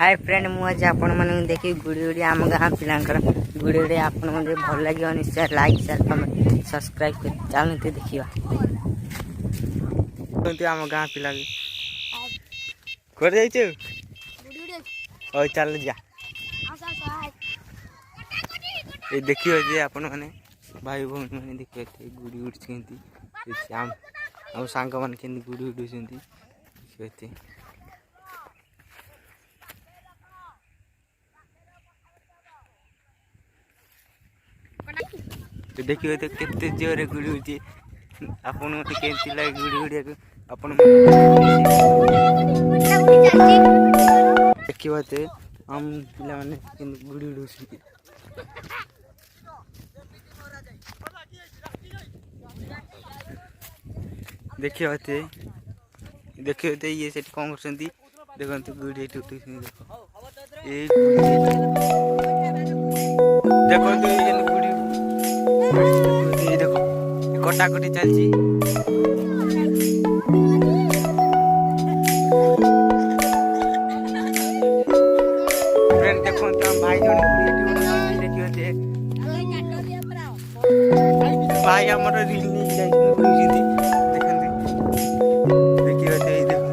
hi friend मुझे आपण मैंने देखी गुड़ी गुड़ी आम गाँ पिलांकर गुड़ी गुड़ी आपण मैंने भल लगे निश्चय लाइक शेयर कमेंट सब्सक्राइब कर चलते देखिए आम गाँ पिला कर चल जा ये देखिए जे आपण मैंने भाई भौणी मैंने देखिए गुड़ी उड़ी आम आम सांग मैंने के गुड़ी उड़ी देखिए तो देखिए तो केते जोरे गुड़ी उड़ी आपन मते केंती लागे गुड़ी उड़ी आपन देखिए तो हम पिला माने गुड़ी उड़ी देखिए तो ये सेट कौन करछंती देखंतु गुड़ी टूटी देखो ए देखो तो ये गुड़ी ये देखो कटा कटी चलची फ्रेंड देखो तो हम भाई जने गुड़ी देखियो जे भाई हमर रील नहीं जाई गुड़ी देखंती देखियो ते देखो